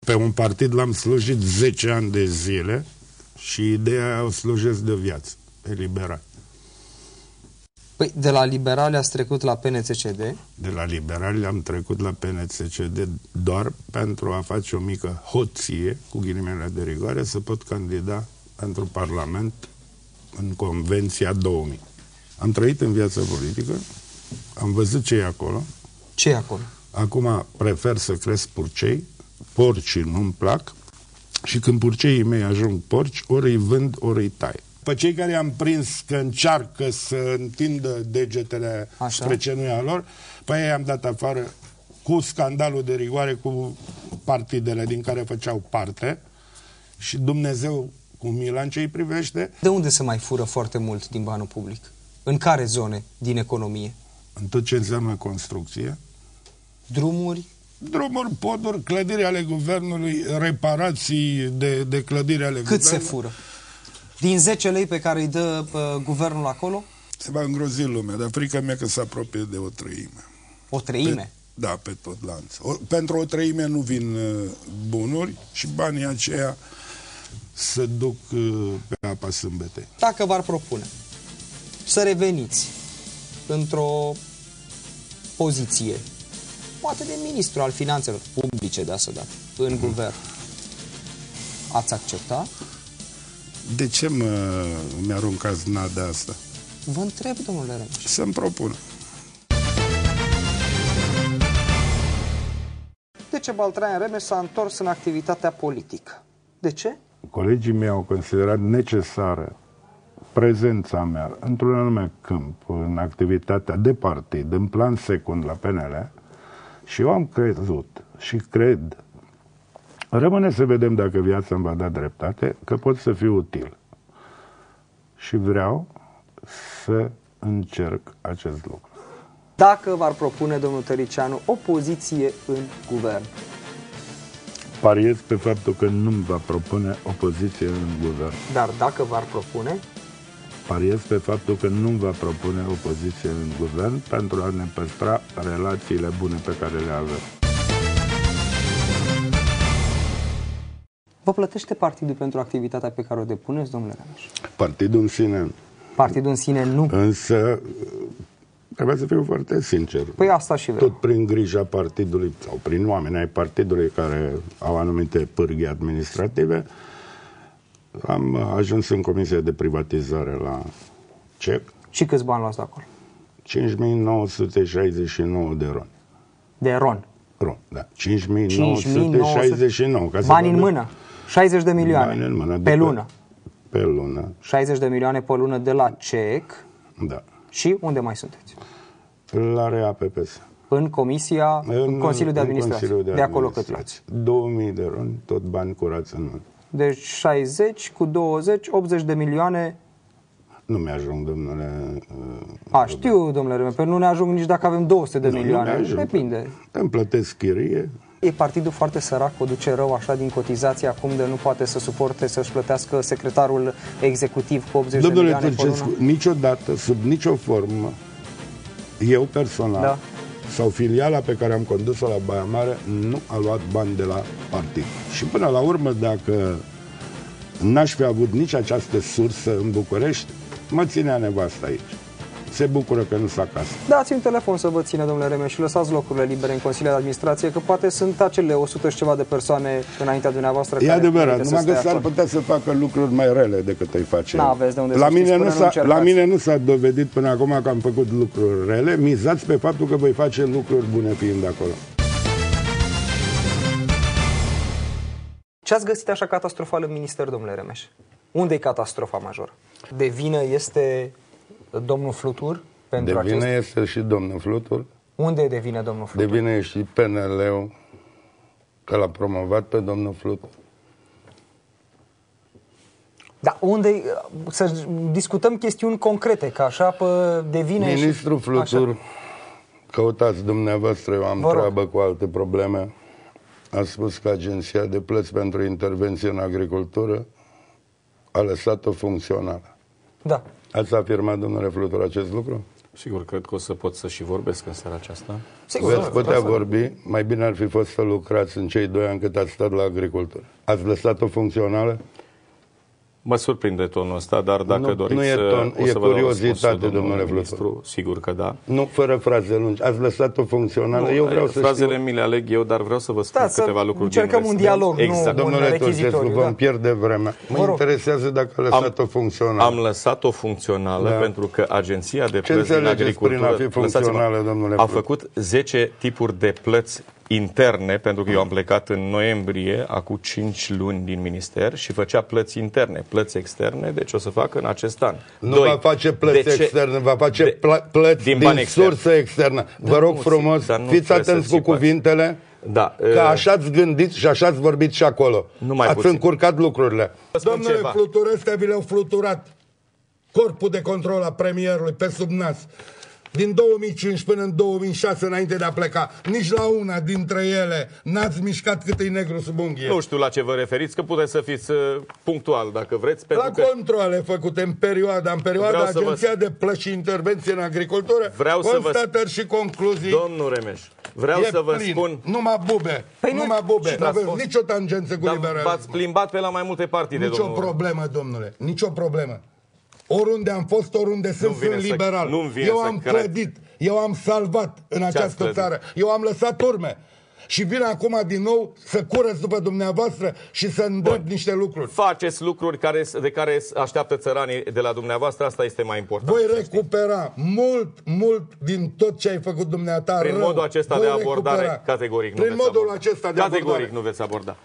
Pe un partid l-am slujit 10 ani de zile și ideea o slujesc de viață, pe Liberali. Păi, de la Liberali ați trecut la PNCCD? De la Liberali am trecut la PNCCD doar pentru a face o mică hoție, cu ghilimele de rigoare, să pot candida pentru Parlament în Convenția 2000. Am trăit în viața politică, am văzut ce e acolo. Ce e acolo? Acum prefer să cresc purcei, porcii nu-mi plac și când purceii mei ajung porci, ori îi vând, ori îi tai. Pe cei care i-am prins că încearcă să întindă degetele spre cenuia lor, pe ei i-am dat afară cu scandalul de rigoare cu partidele din care făceau parte și Dumnezeu cu mila în ce îi privește. De unde se mai fură foarte mult din banul public? În care zone din economie? În tot ce înseamnă construcție. Drumuri? Drumuri, poduri, clădiri ale guvernului, reparații de clădiri ale guvernului. Cât se fură? Din 10 lei pe care îi dă guvernul acolo? Se va îngrozi lumea, dar frica mea că se apropie de o treime. O treime? Da, pe tot lanțul. Pentru o treime nu vin bunuri și banii aceia se duc pe apa sâmbetei. Dacă v-ar propune să reveniți într-o poziție, poate de ministru al finanțelor publice, de asta dată, în guvern, ați accepta? De ce mi-aruncați nada asta? Vă întreb, domnule Remeș. Să-mi propun. De ce Baltraian Remeș s-a întors în activitatea politică? De ce? Colegii mei au considerat necesară prezența mea într-un anume câmp, în activitatea de partid, în plan secund la PNL, și eu am crezut și cred. Rămâne să vedem dacă viața îmi va da dreptate, că pot să fiu util. Și vreau să încerc acest lucru. Dacă v-ar propune, domnul Tăricianu, o poziție în guvern? Pariez pe faptul că nu-mi va propune o poziție în guvern. Dar dacă v-ar propune? Pariez pe faptul că nu-mi va propune o poziție în guvern pentru a ne păstra relațiile bune pe care le avem. Vă plătește partidul pentru activitatea pe care o depuneți, domnule Remeș? Partidul în sine. Partidul în sine nu. Însă, trebuie să fiu foarte sincer. Păi asta și vreau. Tot prin grija partidului, sau prin oameni ai partidului care au anumite pârghii administrative, am ajuns în Comisia de Privatizare la CEC. Și câți bani luați de acolo? 5.969 de RON. De RON? RON, da. 5.969. Bani în mână? 60 de milioane? Bani în mână. Pe lună? Pe lună. 60 de milioane pe lună de la CEC. Da. Și unde mai sunteți? La REAPPS. În comisia, în Consiliul de Administrație. De acolo cât luați? 2000 de RON, tot bani curați în mână. Deci 60 cu 20, 80 de milioane. Nu mi-ajung, domnule. Știu, domnule Remeș, nu ne ajung nici dacă avem 200 de milioane. Depinde. Îmi plătesc chirie. E partidul foarte sărac, o duce rău așa din cotizație acum de nu poate să suporte să-și plătească secretarul executiv cu 80 de milioane pe lună? Niciodată, sub nicio formă, eu personal, sau filiala pe care am condus-o la Baia Mare, nu a luat bani de la partid. Și până la urmă, dacă n-aș fi avut nici această sursă în București, mă ținea nevasta aici. Se bucură că nu s-a acasă. Dați un telefon să vă țină, domnule Remeș, și lăsați locurile libere în Consiliul de Administrație, că poate sunt acele 100 și ceva de persoane înaintea dumneavoastră. E adevărat, numai că s-ar putea să facă lucruri mai rele decât îi face. N-aveți de unde la mine nu s-a dovedit până acum că am făcut lucruri rele. Mizați pe faptul că voi face lucruri bune fiind acolo. Ce ați găsit așa catastrofal în minister, domnule Remeș? Unde e catastrofa majoră? De vină este domnul Flutur? De vină este și domnul Flutur. Unde e de vină domnul Flutur? De vină e și PNL-ul, că l-a promovat pe domnul Flutur. Da, unde să discutăm chestiuni concrete, că așa de vină Ministrul Flutur, așa. Căutați dumneavoastră, eu am treabă cu alte probleme. A spus că Agenția de Plăți pentru Intervenție în Agricultură a lăsat-o funcțională. Da. Ați afirmat, domnule Flutur, acest lucru? Sigur, cred că o să pot să și vorbesc în seara aceasta. Sigur, Veți putea vorbi, mai bine ar fi fost să lucrați în cei 2 ani cât ați stat la agricultură. Ați lăsat-o funcțională? Mă surprinde tonul ăsta, dar dacă doriți nu e ton, o să e vă dau curiozitate, răspunsul, domnule ministru. Sigur că da. Nu, fără fraze lungi. Ați lăsat-o funcțională? Eu vreau să frazele știu. mi le aleg eu, dar vreau să vă spun câteva lucruri. Încercăm un dialog, exact. nu Domnule Turgescu, vă pierde vremea. Mă interesează dacă a lăsat-o funcțională. Am lăsat-o funcțională pentru că Agenția de Ce Plăți din înțelegeți prin a Agricultură fi funcțională, domnule a Pluț? făcut 10 tipuri de plăți interne, pentru că eu am plecat în noiembrie, acum 5 luni din minister și făcea plăți interne, plăți externe, deci o să facă în acest an. Nu va face plăți externe, va face plăți din sursă externă. Vă rog frumos, fiți atenți cu cuvintele, că așa ați gândit și așa ați vorbit și acolo. Ați încurcat lucrurile. Domnule, fluturările astea vi le-au fluturat corpul de control a premierului pe sub nas. Din 2005 până în 2006, înainte de a pleca, nici la una dintre ele n-ați mișcat cât e negru sub unghie. Nu știu la ce vă referiți, că puteți să fiți punctual, dacă vreți. La controle făcute în perioada Agenția de Plăți și Intervenție în Agricultură, constatări și concluzii. Domnul Remeș, vreau să vă spun... Numai bube, numai bube, nu aveți nicio tangență cu liberalism. V-ați plimbat pe la mai multe partide, nicio problemă, domnule, nicio problemă. Oriunde am fost, oriunde sunt liberal. Eu am clădit, eu am salvat în această țară. Eu am lăsat urme. Și vin acum din nou să curăț după dumneavoastră și să îndrept niște lucruri. Faceți lucruri de care așteaptă țăranii de la dumneavoastră, asta este mai important. Voi recupera mult din tot ce ai făcut dumneata rău. Prin modul acesta de abordare, categoric nu veți aborda. Prin modul acesta de abordare. Categoric nu veți aborda.